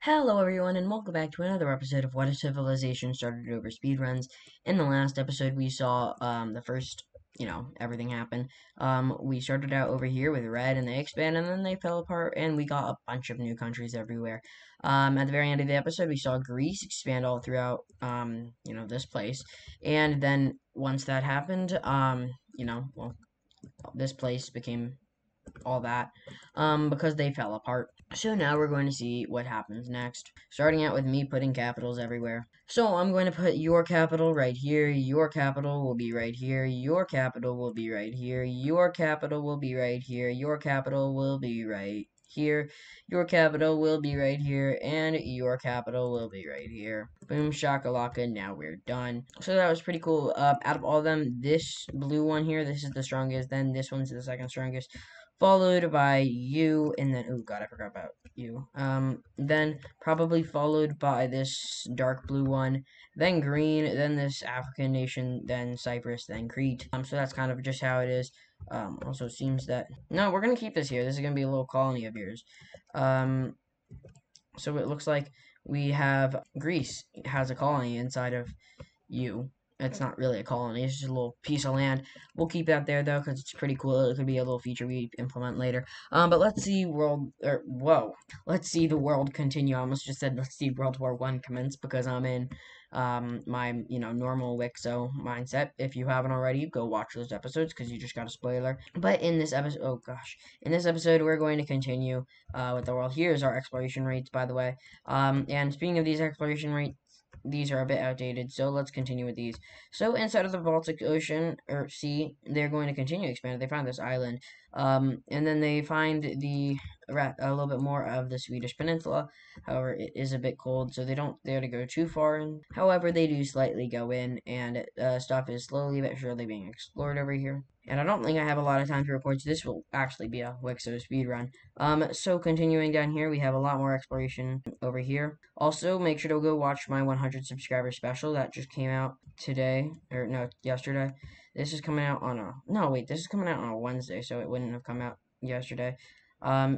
Hello everyone and welcome back to another episode of What a Civilization Started Over Speedruns. In the last episode we saw the first, everything happen. We started out over here with red and they expanded and then they fell apart and we got a bunch of new countries everywhere. At the very end of the episode we saw Greece expand all throughout this place. And then once that happened, this place became all that because they fell apart. So now we're going to see what happens next. Starting out with me putting capitals everywhere. So I'm going to put your capital right here, your capital will be right here, your capital will be right here, your capital will be right here, your capital will be right here, your capital will be right here, and your capital will be right here. Boom shakalaka, now we're done. So that was pretty cool. Out of all of them, this blue one here, this is the strongest, then this one's the second strongest, followed by you, and then, oh god, I forgot about you. Then probably followed by this dark blue one, then green, then this African nation, then Cyprus, then Crete. So that's kind of just how it is. Also seems that, no, we're gonna keep this here. This is gonna be a little colony of yours. So it looks like we have Greece has a colony inside of you. It's not really a colony, it's just a little piece of land. We'll keep that there though, because it's pretty cool. It could be a little feature we implement later. But let's see let's see the world continue. I almost just said let's see World War One commence because I'm in my normal WICSO mindset. If you haven't already, go watch those episodes because you just got a spoiler. But in this episode, oh gosh, in this episode we're going to continue with the world. Here's our exploration rates, by the way. And speaking of these exploration rates, these are a bit outdated, so let's continue with these. So inside of the Baltic Ocean, or Sea, they're going to continue expanding. They found this island, and then they find a little bit more of the Swedish peninsula. However, it is a bit cold, so they don't dare to go too far in. However, they do slightly go in, and stuff is slowly but surely being explored over here. And I don't think I have a lot of time to report, so this will actually be a WICSO speedrun. So continuing down here, we have a lot more exploration over here. Also, make sure to go watch my 100 subscriber special that just came out today, or no, yesterday. This is coming out on this is coming out on a Wednesday, so it wouldn't have come out yesterday.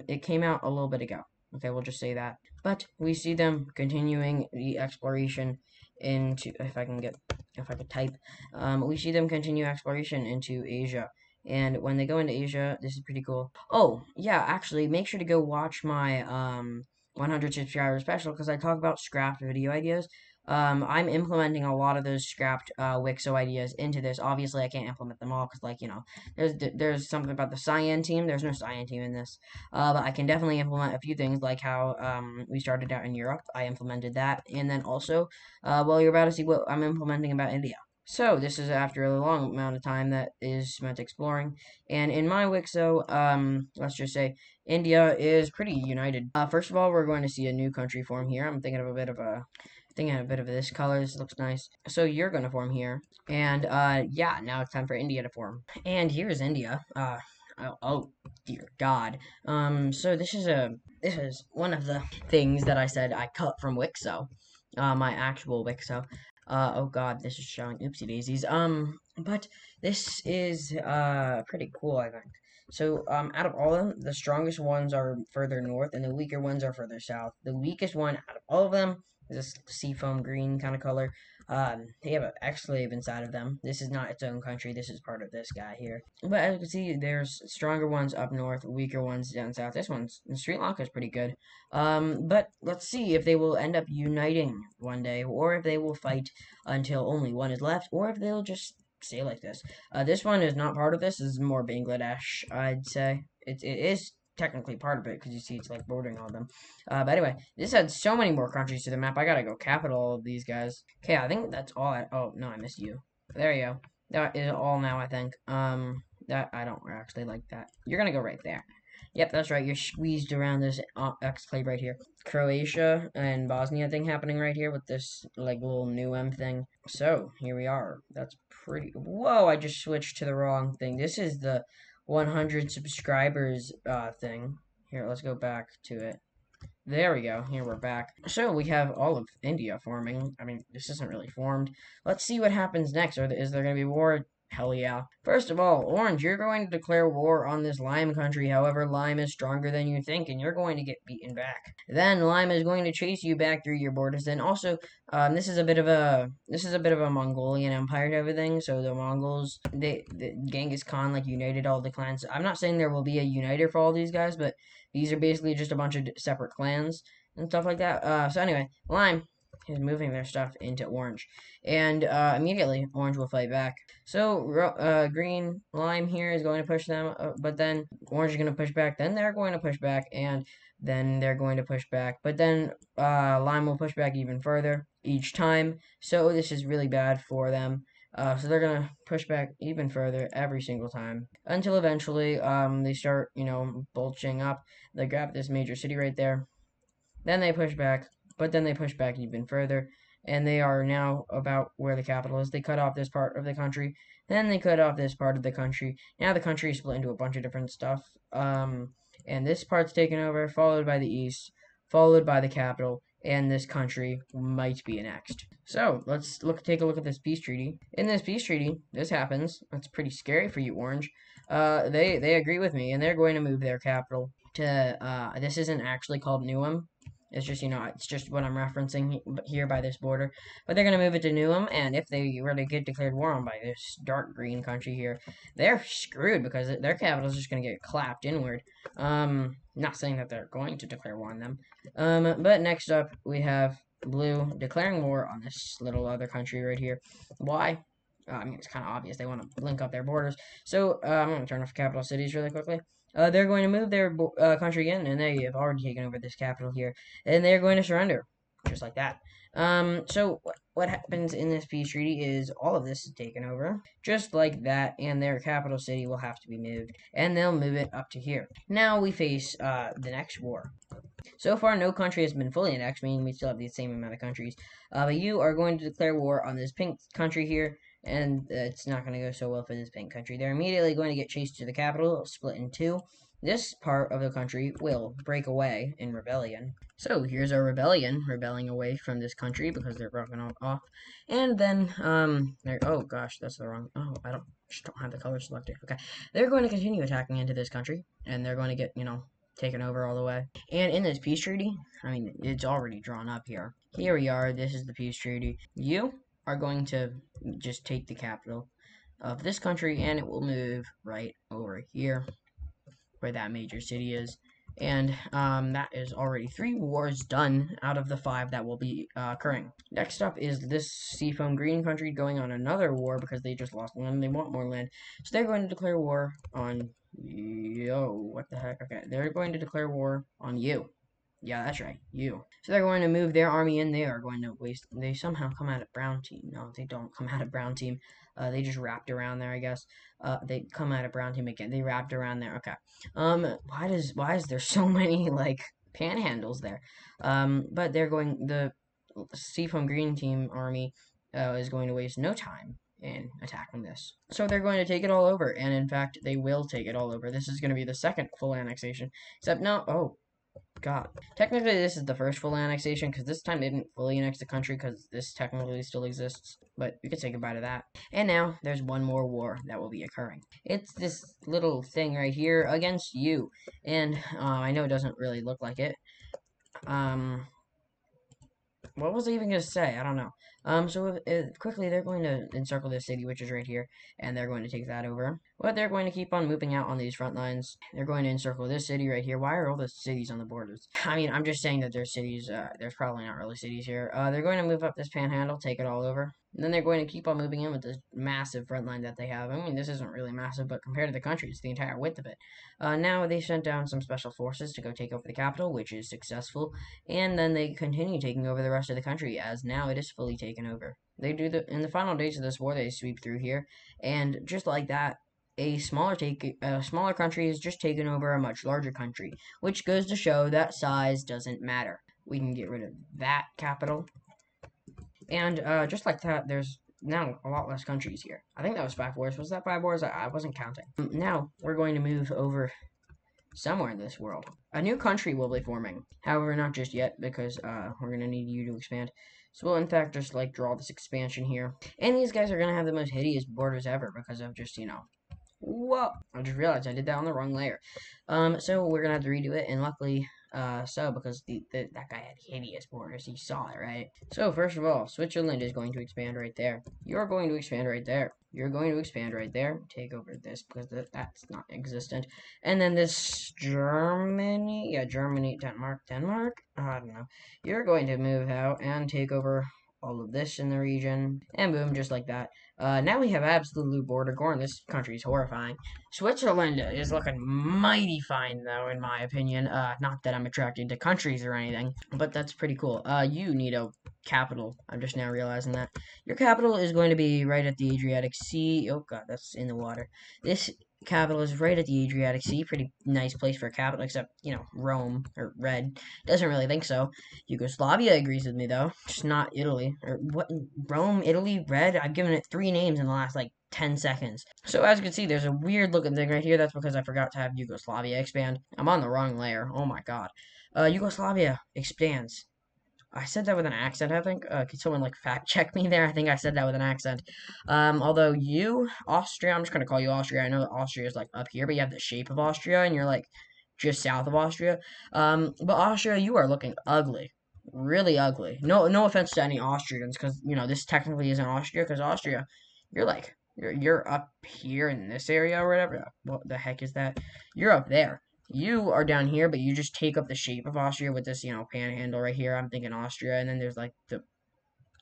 It came out a little bit ago. Okay, we'll just say that. But we see them continuing the exploration into, if I could type, we see them continue exploration into Asia. And when they go into Asia, this is pretty cool. Oh, yeah, actually, make sure to go watch my 100 subscriber special because I talk about scrapped video ideas. I'm implementing a lot of those scrapped WICSO ideas into this. Obviously, I can't implement them all because, there's something about the cyan team. There's no cyan team in this. But I can definitely implement a few things like how we started out in Europe. I implemented that. And then also, you're about to see what I'm implementing about India. So, this is after a long amount of time that is spent exploring. And in my WICSO, let's just say, India is pretty united. First of all, we're going to see a new country form here. I'm thinking of a bit of this color. This looks nice. So you're going to form here. And, yeah, now it's time for India to form. And here's India. Oh, dear God. So this is one of the things that I said I cut from WICSO. My actual WICSO. Oh God, this is showing oopsie daisies. But this is, pretty cool, I think. So, out of all of them, the strongest ones are further north, and the weaker ones are further south. The weakest one out of all of them is this seafoam green kind of color. They have an exclave inside of them. This is not its own country. This is part of this guy here. But as you can see, there's stronger ones up north, weaker ones down south. This one's in Sri Lanka is pretty good. But let's see if they will end up uniting one day, or if they will fight until only one is left, or if they'll just stay like this. This one is not part of this. This is more Bangladesh, I'd say. It is technically part of it because you see it's like bordering on them. But anyway, this adds so many more countries to the map. I gotta go capital all of these guys. Okay, I think that's all. Oh no, I missed you. There you go. That is all now. I think. That I don't actually like that. You're gonna go right there. Yep, that's right. You're squeezed around this exclave right here. Croatia and Bosnia thing happening right here with this like little new M thing. So here we are. That's pretty. Whoa! I just switched to the wrong thing. This is the 100 subscribers thing. Here, let's go back to it. There we go. Here we're back. So we have all of India forming. I mean, this isn't really formed. Let's see what happens next. Is there going to be war? Hell yeah. First of all, Orange, you're going to declare war on this Lime country. However, Lime is stronger than you think, and you're going to get beaten back. Then Lime is going to chase you back through your borders. And also, this is a bit of a Mongolian Empire type of thing. So the Mongols, the Genghis Khan like united all the clans. I'm not saying there will be a uniter for all these guys, but these are basically just a bunch of separate clans and stuff like that. So anyway, Lime is moving their stuff into Orange, and immediately Orange will fight back. So green Lime here is going to push them, but then Orange is going to push back. Then they're going to push back, and then they're going to push back. But then Lime will push back even further each time. So this is really bad for them. So they're gonna push back even further every single time until eventually they start, bulging up. They grab this major city right there. Then they push back, but then they push back even further, and they are now about where the capital is. They cut off this part of the country, then they cut off this part of the country. Now the country is split into a bunch of different stuff. And this part's taken over, followed by the east, followed by the capital, and this country might be annexed. So let's take a look at this peace treaty. In this peace treaty, this happens. It's pretty scary for you, Orange. They agree with me, and they're going to move their capital to. This isn't actually called Newham. It's just, it's just what I'm referencing here by this border. But they're going to move it to Newham, and if they were to get declared war on by this dark green country here, they're screwed because their capital is just going to get clapped inward. Not saying that they're going to declare war on them. But next up, we have blue declaring war on this little other country right here. Why? I mean, it's kind of obvious. They want to link up their borders. So, I'm going to turn off capital cities really quickly. They're going to move their country in, and they have already taken over this capital here, and they're going to surrender, just like that. So what happens in this peace treaty is all of this is taken over, just like that, and their capital city will have to be moved, and they'll move it up to here. Now we face the next war. So far, no country has been fully annexed, meaning we still have the same amount of countries. But you are going to declare war on this pink country here, and it's not going to go so well for this pink country. They're immediately going to get chased to the capital, split in two. This part of the country will break away in rebellion. So here's our rebellion, rebelling away from this country because they're broken off. And then, oh gosh, that's the wrong, just don't have the color selected. Okay, they're going to continue attacking into this country, and they're going to get, taken over all the way. And in this peace treaty, I mean, it's already drawn up here. Here we are, this is the peace treaty. You are going to just take the capital of this country, and it will move right over here where that major city is. And that is already 3 wars done out of the 5 that will be occurring. Next up is this Seafoam Green country going on another war because they just lost land. They want more land. So they're going to declare war on what the heck? Okay, they're going to declare war on you. Yeah, that's right, you. So they're going to move their army in. They are going to waste. They somehow come out of brown team. No, they don't come out of brown team. They just wrapped around there, I guess. They come out of brown team again. They wrapped around there. Okay. Why is there so many like panhandles there? But they're going. The Seafoam Green team army is going to waste no time in attacking this. So they're going to take it all over, and in fact, they will take it all over. This is going to be the second full annexation. Except no, oh, God. Technically, this is the first full annexation, because this time they didn't fully annex the country, because this technically still exists. But we could say goodbye to that. And now, there's one more war that will be occurring. It's this little thing right here against you. And, I know it doesn't really look like it. What was I even going to say? I don't know. So quickly, they're going to encircle this city, which is right here, and they're going to take that over. But they're going to keep on moving out on these front lines. They're going to encircle this city right here. Why are all the cities on the borders? I mean, I'm just saying that there's cities, there's probably not really cities here. They're going to move up this panhandle, take it all over. And then they're going to keep on moving in with this massive front line that they have. I mean, this isn't really massive, but compared to the country, it's the entire width of it. Now, they sent down some special forces to go take over the capital, which is successful. And then they continue taking over the rest of the country, as now it is fully taken over. They do in the final days of this war, they sweep through here. And just like that, a smaller country is just taken over a much larger country, which goes to show that size doesn't matter. We can get rid of that capital. And just like that, there's now a lot less countries here. I think that was 5 wars. Was that 5 wars? I wasn't counting. Now, we're going to move over somewhere in this world. A new country will be forming. However, not just yet, because we're gonna need you to expand. So we'll in fact just like draw this expansion here. And these guys are gonna have the most hideous borders ever because of just, whoa! I just realized I did that on the wrong layer. So we're gonna have to redo it, and luckily, because that guy had hideous borders. You saw it, right? So first of all, Switzerland is going to expand right there. You're going to expand right there. You're going to expand right there. Take over this because that's not existent. And then this Germany, yeah, Germany, Denmark. I don't know. You're going to move out and take over all of this in the region, and boom, just like that. Now we have absolute border gore, and this country is horrifying. Switzerland is looking mighty fine, though, in my opinion. Not that I'm attracted to countries or anything, but that's pretty cool. You need a capital. I'm just now realizing that. Your capital is going to be right at the Adriatic Sea. Oh, God, that's in the water. This capital is right at the Adriatic Sea. Pretty nice place for a capital, except, Rome, or Red, doesn't really think so. Yugoslavia agrees with me, though. Just not Italy. Or what? Rome, Italy, Red? I've given it 3 names in the last, 10 seconds. So as you can see, there's a weird looking thing right here. That's because I forgot to have Yugoslavia expand. I'm on the wrong layer. Oh my god. Yugoslavia expands. I said that with an accent, I think. Could someone, fact check me there? I think I said that with an accent. Although Austria, I'm just going to call you Austria. I know that Austria is, up here, but you have the shape of Austria, and you're, just south of Austria. But Austria, you are looking ugly. Really ugly. No offense to any Austrians, because, this technically isn't Austria, because Austria, you're up here in this area or whatever. What the heck is that? You're up there. You are down here, but you just take up the shape of Austria with this, panhandle right here. I'm thinking Austria, and then there's, the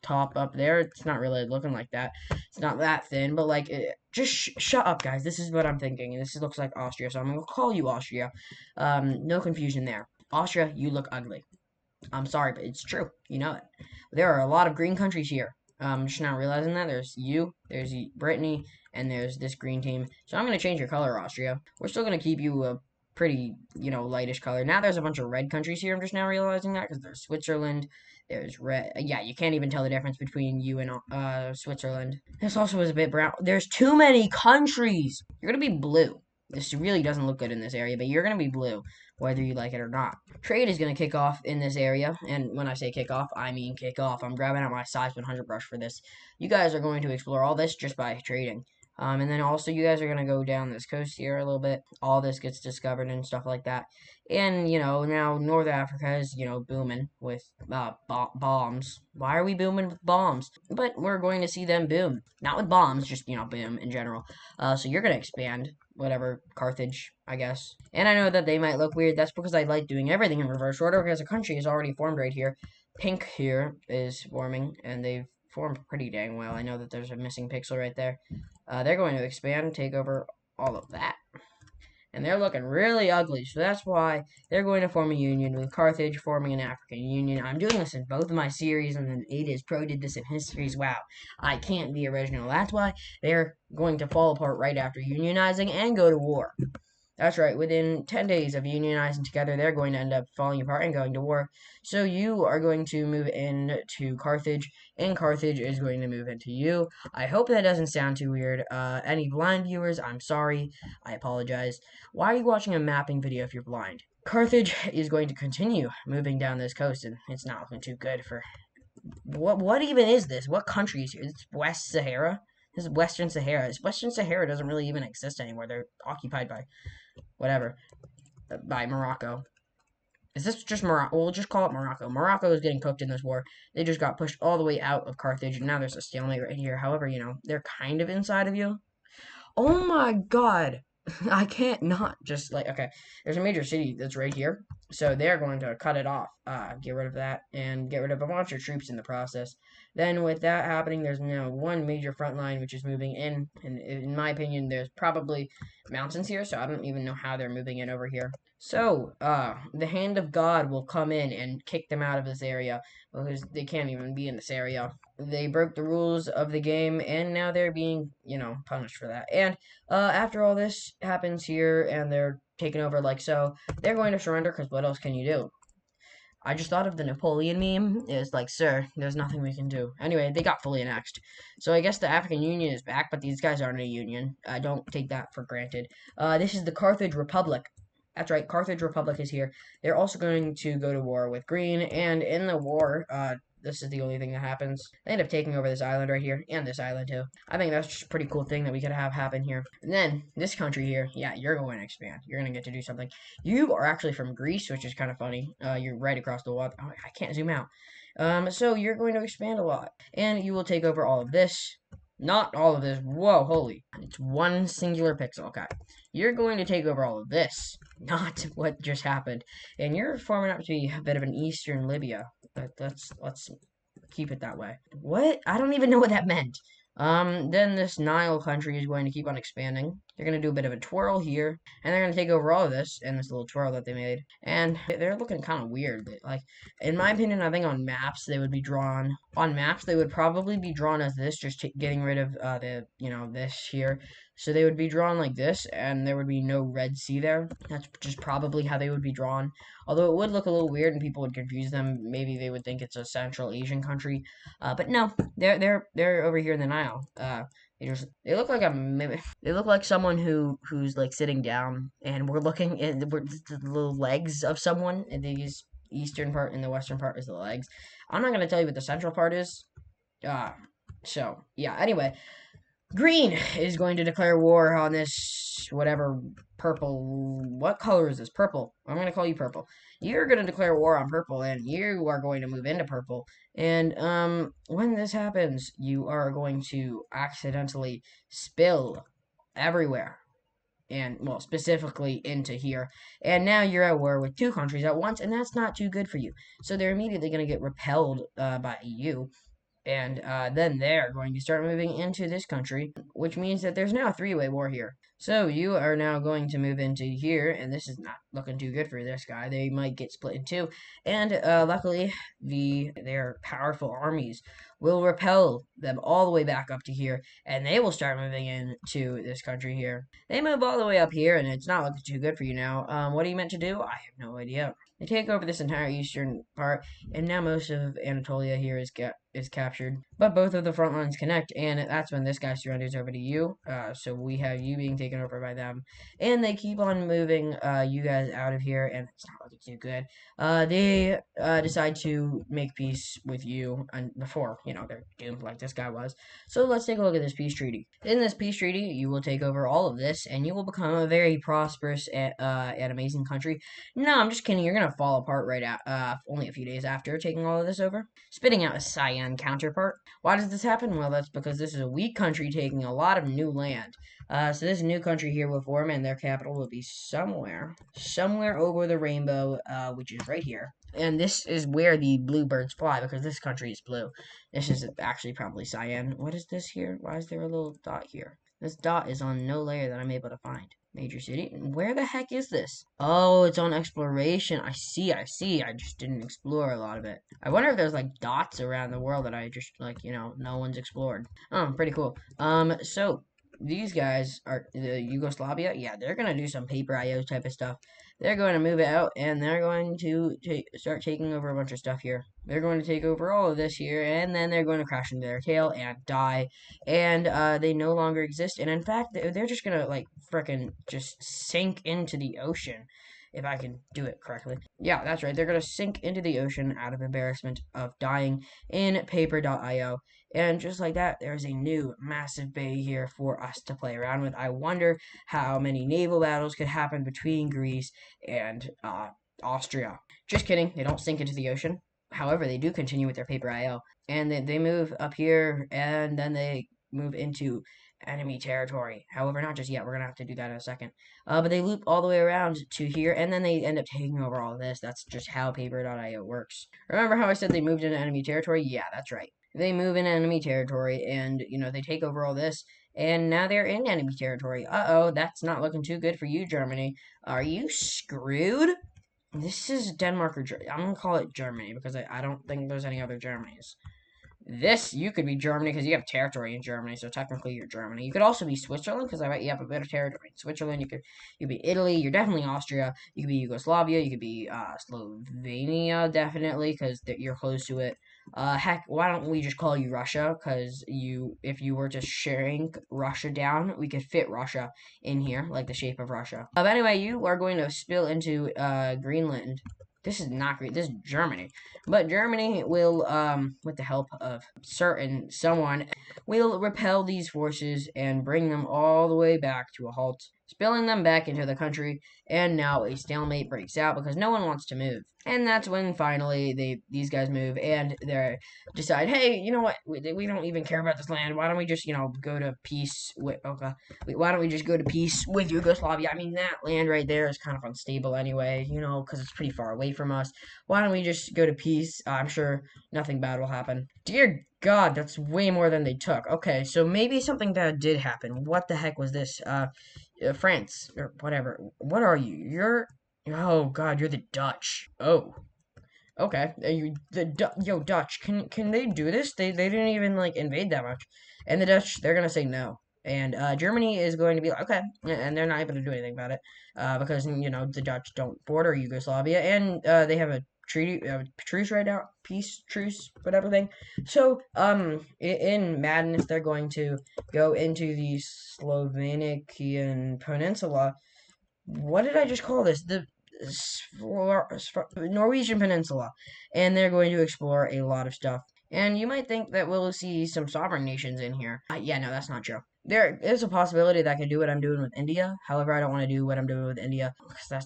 top up there. It's not really looking like that. It's not that thin, but, just shut up, guys. This is what I'm thinking, and this looks like Austria, so I'm going to call you Austria. No confusion there. Austria, you look ugly. I'm sorry, but it's true. You know it. There are a lot of green countries here. I'm just now realizing that. There's Brittany, and there's this green team. So I'm going to change your color, Austria. We're still going to keep you a pretty, lightish color. Now there's a bunch of red countries here. I'm just now realizing that because there's Switzerland. There's red. Yeah, you can't even tell the difference between you and Switzerland. This also is a bit brown. There's too many countries. You're going to be blue. This really doesn't look good in this area, but you're going to be blue, whether you like it or not. Trade is going to kick off in this area, and when I say kick off, I mean kick off. I'm grabbing out my size 100 brush for this. You guys are going to explore all this just by trading. And then also you guys are going to go down this coast here a little bit. All this gets discovered and stuff like that. And, now North Africa is, booming with bombs. Why are we booming with bombs? But we're going to see them boom. Not with bombs, just, boom in general. So you're going to expand. Whatever, Carthage, I guess. And I know that they might look weird. That's because I like doing everything in reverse order, because a country is already formed right here. Pink here is forming, and they've formed pretty dang well. I know that there's a missing pixel right there. They're going to expand, take over all of that. And they're looking really ugly, so that's why they're going to form a union with Carthage, forming an African union. I'm doing this in both of my series, and then Ada's Pro did this in his series. Wow, I can't be original. That's why they're going to fall apart right after unionizing and go to war. That's right, within 10 days of unionizing together, they're going to end up falling apart and going to war. So you are going to move into Carthage, and Carthage is going to move into you. I hope that doesn't sound too weird. Any blind viewers, I'm sorry. I apologize. Why are you watching a mapping video if you're blind? Carthage is going to continue moving down this coast, and it's not looking too good for... What even is this? What country is here? It's West Sahara? This is Western Sahara. Western Sahara doesn't really even exist anymore. They're occupied by... whatever, by Morocco. Is this just Morocco? We'll just call it Morocco. Morocco is getting cooked in this war. They just got pushed all the way out of Carthage, and now there's a stalemate right here. However, they're kind of inside of you. Oh my god! I can't not just, okay, there's a major city that's right here, so they're going to cut it off, get rid of that, and get rid of a bunch of troops in the process. Then with that happening, there's now one major front line which is moving in, and in my opinion, there's probably mountains here, so I don't even know how they're moving in over here. So, the hand of God will come in and kick them out of this area, because they can't even be in this area. They broke the rules of the game, and now they're being, punished for that. And, after all this happens here, and they're taken over like so, they're going to surrender, because what else can you do? I just thought of the Napoleon meme. It's like, sir, there's nothing we can do. Anyway, they got fully annexed. So I guess the African Union is back, but these guys aren't a union. Don't take that for granted. This is the Carthage Republic. That's right, Carthage Republic is here. They're also going to go to war with Green, and in the war, this is the only thing that happens. They end up taking over this island right here, and this island too. I think that's just a pretty cool thing that we could have happen here. And then, this country here, yeah, you're going to expand. You're going to get to do something. You are actually from Greece, which is kind of funny. You're right across the water. Oh, I can't zoom out. So you're going to expand a lot, and you will take over all of this. Not all of this. Whoa, holy. It's one singular pixel. Okay. You're going to take over all of this. Not what just happened. And you're forming up to be a bit of an Eastern Libya. But let's keep it that way. What? I don't even know what that meant. Then this Nile country is going to keep on expanding. They're going to do a bit of a twirl here, and they're going to take over all of this, and this little twirl that they made. And they're looking kind of weird. Like, in my opinion, I think on maps, they would be drawn, on maps, they would probably be drawn as this, just getting rid of, this here. So they would be drawn like this, and there would be no Red Sea there. That's just probably how they would be drawn. Although it would look a little weird, and people would confuse them. Maybe they would think it's a Central Asian country. But no, they're over here in the Nile. They look like they look like someone who's like sitting down, and we're looking at the little legs of someone. And these eastern part and the western part is the legs. I'm not gonna tell you what the central part is. So yeah. Anyway, Green is going to declare war on this whatever purple. What color is this? Purple. I'm going to call you purple. You're going to declare war on purple, and you are going to move into purple. And when this happens, you are going to accidentally spill everywhere. And, well, specifically into here. And now you're at war with two countries at once, and that's not too good for you. So they're immediately going to get repelled by EU. And then they're going to start moving into this country, which means that there's now a three-way war here. So you are now going to move into here, and this is not looking too good for this guy. They might get split in two. And luckily, their powerful armies will repel them all the way back up to here, and they will start moving into this country here. They move all the way up here, and it's not looking too good for you now. What are you meant to do? I have no idea. They take over this entire eastern part, and now most of Anatolia here is captured. But both of the front lines connect, and that's when this guy surrenders over to you. So we have you being taken over by them, and they keep on moving you guys out of here, and it's not looking too good. They decide to make peace with you, and before they're doomed like this guy was. So let's take a look at this peace treaty. In this peace treaty, you will take over all of this, and you will become a very prosperous and amazing country. No, I'm just kidding. You're gonna fall apart right at only a few days after taking all of this over, spitting out a cyan counterpart. Why does this happen? Well, that's because this is a weak country taking a lot of new land. So this new country here will form, and their capital will be somewhere over the rainbow, which is right here. And this is where the bluebirds fly, because this country is blue. This is actually probably cyan. What is this here? Why is there a little dot here? This dot is on no layer that I'm able to find. Major city? Where the heck is this? Oh, it's on exploration. I see. I just didn't explore a lot of it. I wonder if there's like dots around the world that I just no one's explored. Oh, pretty cool. So these guys are the Yugoslavia. Yeah, they're gonna do some paper IO type of stuff. They're going to move it out, and they're going to start taking over a bunch of stuff here. They're going to take over all of this here, and then they're going to crash into their tail and die, and they no longer exist. And in fact, they're just gonna like frickin' just sink into the ocean. If I can do it correctly. Yeah, that's right. They're going to sink into the ocean out of embarrassment of dying in paper.io. And just like that, there's a new massive bay here for us to play around with. I wonder how many naval battles could happen between Greece and Austria. Just kidding. They don't sink into the ocean. However, they do continue with their paper IO. And they move up here, and then they move into enemy territory. However, not just yet. We're going to have to do that in a second. But they loop all the way around to here, and then they end up taking over all of this. That's just how paper.io works. Remember how I said they moved into enemy territory? Yeah, that's right. They move in enemy territory, and, they take over all this, and now they're in enemy territory. Uh-oh, that's not looking too good for you, Germany. Are you screwed? This is Denmark or Germany. I'm going to call it Germany, because I don't think there's any other Germanys. This, you could be Germany because you have territory in Germany, so technically you're Germany. You could also be Switzerland because I bet you have a bit of territory in Switzerland. You could be Italy. You're definitely Austria. You could be Yugoslavia. You could be Slovenia, definitely, because you're close to it. Heck, why don't we just call you Russia? Because if you were to shrink Russia down, we could fit Russia in here, like the shape of Russia. But anyway, you are going to spill into Greenland. This is not Greece. This is Germany. But Germany will, with the help of someone, will repel these forces and bring them all the way back to a halt, spilling them back into the country. And now a stalemate breaks out because no one wants to move. And that's when finally these guys move and they decide, hey, you know what? We don't even care about this land. Why don't we just go to peace with? Okay, why don't we just go to peace with Yugoslavia? I mean, that land right there is kind of unstable anyway, because it's pretty far away from us. Why don't we just go to peace? I'm sure nothing bad will happen. Dear God, that's way more than they took. Okay, so maybe something bad did happen. What the heck was this? France or whatever. What are you? Oh God, you're the Dutch. Oh. Okay, yo Dutch, can they do this? They didn't even like invade that much, and the Dutch, they're gonna say no, and Germany is going to be like okay, and they're not able to do anything about it, because the Dutch don't border Yugoslavia, and they have a treaty truce right now, peace truce, whatever thing. So in madness, they're going to go into the Slovenian Peninsula. What did I just call this? The Norwegian Peninsula, and they're going to explore a lot of stuff. And you might think that we'll see some sovereign nations in here. Yeah, no, that's not true. There is a possibility that I could do what I'm doing with India. However, I don't want to do what I'm doing with India because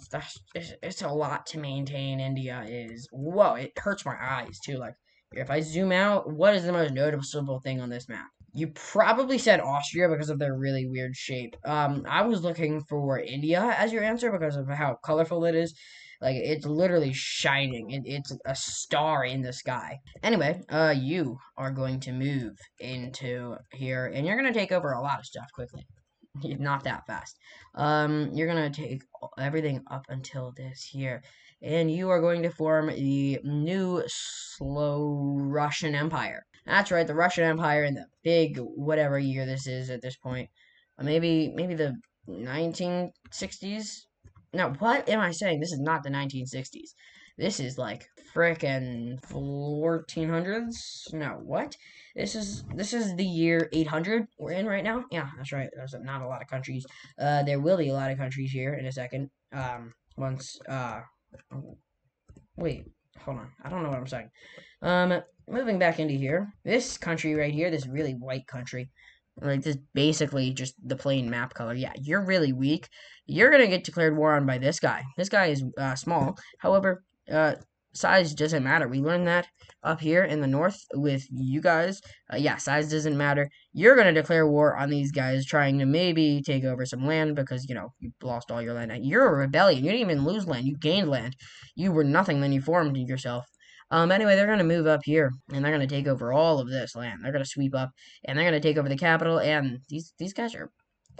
it's a lot to maintain. India is whoa, it hurts my eyes too. Like if I zoom out, what is the most noticeable thing on this map? You probably said Austria because of their really weird shape. I was looking for India as your answer because of how colorful it is. Like it's literally shining. It's a star in the sky. Anyway, you are going to move into here, and you're gonna take over a lot of stuff quickly. Not that fast. You're gonna take everything up until this here, and you are going to form the new slow Russian Empire. That's right, the Russian Empire in the big whatever year this is at this point. Maybe the 1960s. No, what am I saying? This is not the 1960s. This is like frickin' 1400s. No, what? This is the year 800 we're in right now. Yeah, that's right. There's not a lot of countries. There will be a lot of countries here in a second. Once wait, hold on. I don't know what I'm saying. Moving back into here. This country right here, this really white country. Like this basically just the plain map color. Yeah, you're really weak. You're gonna get declared war on by this guy. This guy is small. However, size doesn't matter. We learned that up here in the north with you guys. Yeah, size doesn't matter. You're gonna declare war on these guys trying to maybe take over some land because you lost all your land. You're a rebellion. You didn't even lose land. You gained land. You were nothing. Then you formed yourself. Anyway, they're gonna move up here and they're gonna take over all of this land. They're gonna sweep up and they're gonna take over the capital. And these guys are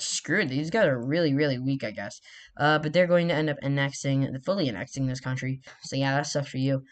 screwed. These guys are really, really weak, I guess. But they're going to end up fully annexing this country. So yeah, that sucks for you.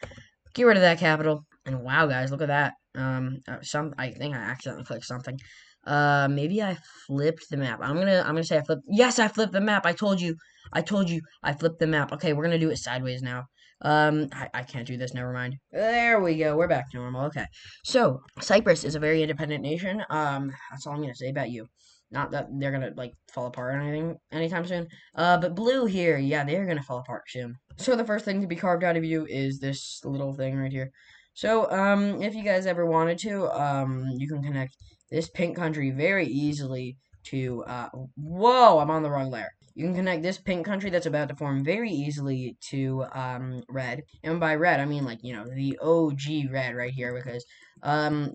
Get rid of that capital. And wow, guys, look at that. I think I accidentally clicked something. Maybe I flipped the map. I'm gonna say I flipped. Yes, I flipped the map. I told you. I flipped the map. Okay, we're gonna do it sideways now. I can't do this. Never mind. There we go. We're back to normal. Okay. So Cyprus is a very independent nation. That's all I'm gonna say about you. Not that they're gonna like fall apart or anything anytime soon. But blue here, yeah, they're gonna fall apart soon. So the first thing to be carved out of you is this little thing right here. So if you guys ever wanted to, you can connect this pink country very easily to whoa, I'm on the wrong layer. You can connect this pink country that's about to form very easily to red. And by red, I mean like, the OG red right here because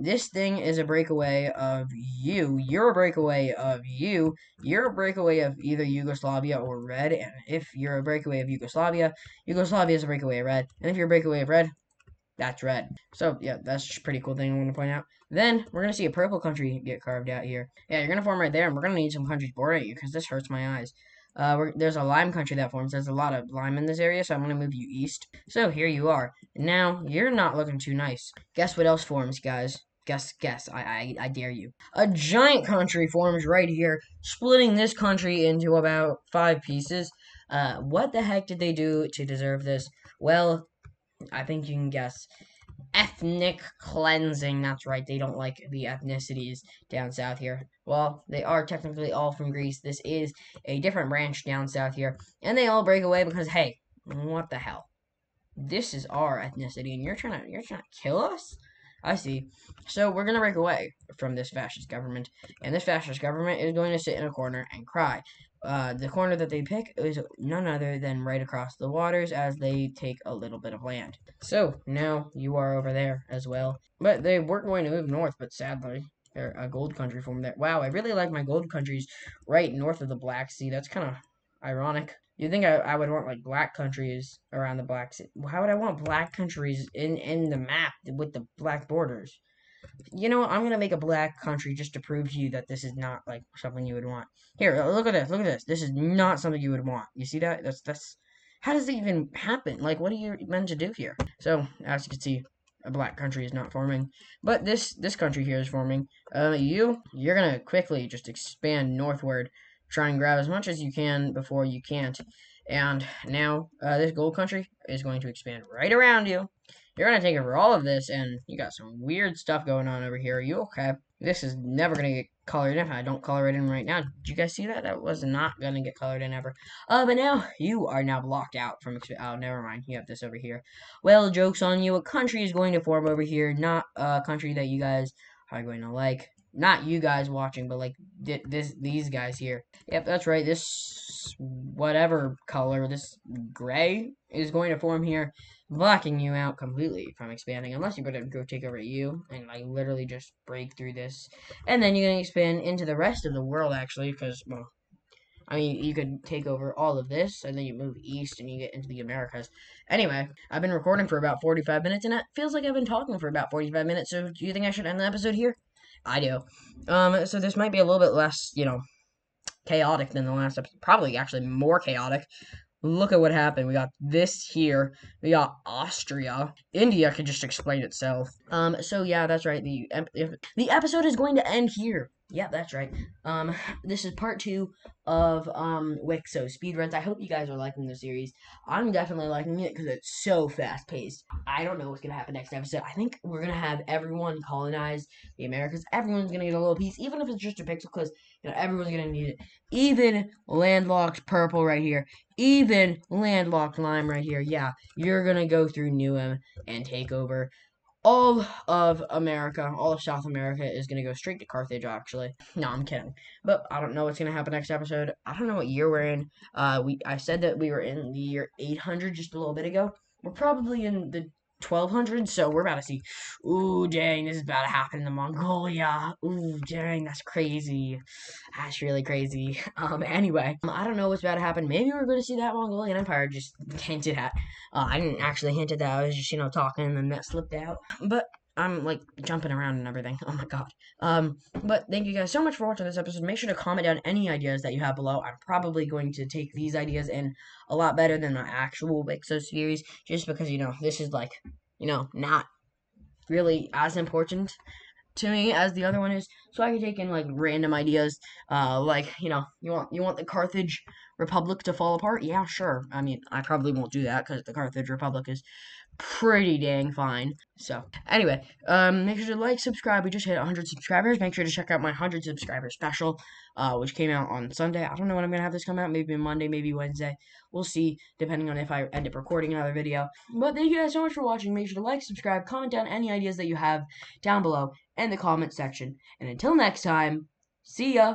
this thing is a breakaway of you. You're a breakaway of you. You're a breakaway of either Yugoslavia or red. And if you're a breakaway of Yugoslavia, Yugoslavia is a breakaway of red. And if you're a breakaway of red, that's red. So, yeah, that's just a pretty cool thing I want to point out. Then, we're going to see a purple country get carved out here. Yeah, you're going to form right there, and we're going to need some countries bordering you, because this hurts my eyes. There's a lime country that forms. There's a lot of lime in this area, so I'm going to move you east. So, here you are. Now, you're not looking too nice. Guess what else forms, guys? Guess. I dare you. A giant country forms right here, splitting this country into about 5 pieces. What the heck did they do to deserve this? Well, I think you can guess. Ethnic cleansing. That's right. They don't like the ethnicities down south here. Well, they are technically all from Greece. This is a different branch down south here. And they all break away because, hey, what the hell? This is our ethnicity, and you're trying to kill us? I see. So we're gonna break away from this fascist government, and this fascist government is going to sit in a corner and cry. The corner that they pick is none other than right across the waters as they take a little bit of land. So now you are over there as well. But they weren't going to move north, but sadly, they're a gold country from there. Wow, I really like my gold countries right north of the Black Sea. That's kind of ironic. You'd think I would want like black countries around the Black Sea. How would I want black countries in the map with the black borders? You know what? I'm gonna make a black country just to prove to you that this is not like something you would want. Here, look at this. Look at this. This is not something you would want. You see that? That's. How does it even happen? Like, what are you meant to do here? So, as you can see, a black country is not forming, but this country here is forming. You're gonna quickly just expand northward, try and grab as much as you can before you can't. And now, this gold country is going to expand right around you. You're gonna take over all of this, and you got some weird stuff going on over here. Are you okay? This is never gonna get colored in if I don't color it in right now. Did you guys see that? That was not gonna get colored in ever. But now you are now blocked out from. Oh, never mind. You have this over here. Well, joke's on you. A country is going to form over here, not a country that you guys are going to like. Not you guys watching, but like these guys here. Yep, that's right. This whatever color, this gray is going to form here, blocking you out completely from expanding, unless you're going to go take over you and like literally just break through this, and then you're going to expand into the rest of the world actually, because well, I mean, you could take over all of this, and then you move east, and you get into the Americas. Anyway, I've been recording for about 45 minutes, and it feels like I've been talking for about 45 minutes, so do you think I should end the episode here? I do. So this might be a little bit less, chaotic than the last episode. Probably actually more chaotic. Look at what happened. We got this here. We got Austria. India could just explain itself. So yeah, that's right. The episode is going to end here. Yeah, that's right. This is part 2 of WICSO Speedruns. I hope you guys are liking the series. I'm definitely liking it because it's so fast paced. I don't know what's gonna happen next episode. I think we're gonna have everyone colonize the Americas. Everyone's gonna get a little piece, even if it's just a pixel, because everyone's gonna need it. Even landlocked purple right here. Even landlocked lime right here. Yeah, you're gonna go through Newham and take over all of America. All of South America is gonna go straight to Carthage, actually. No, I'm kidding. But I don't know what's gonna happen next episode. I don't know what year we're in. I said that we were in the year 800 just a little bit ago. We're probably in the 1200s, so we're about to see. Ooh, dang, this is about to happen in Mongolia. Ooh, dang, that's crazy. That's really crazy. Anyway, I don't know what's about to happen. Maybe we're going to see that Mongolian Empire just hinted at. I didn't actually hint at that. I was just, talking, and then that slipped out. But I'm like jumping around and everything. Oh my god. But thank you guys so much for watching this episode. Make sure to comment down any ideas that you have below. I'm probably going to take these ideas in a lot better than the actual WICSO series, just because this is like, not really as important to me as the other one is. So I can take in like random ideas, like you want the Carthage Republic to fall apart? Yeah, sure. I mean, I probably won't do that because the Carthage Republic is pretty dang fine. So anyway, make sure to like, subscribe. We just hit 100 subscribers. Make sure to check out my 100 subscriber special, which came out on Sunday. I don't know when I'm gonna have this come out. Maybe Monday, maybe Wednesday. We'll see, depending on if I end up recording another video. But thank you guys so much for watching. Make sure to like, subscribe, comment down any ideas that you have down below in the comment section. And until next time, see ya.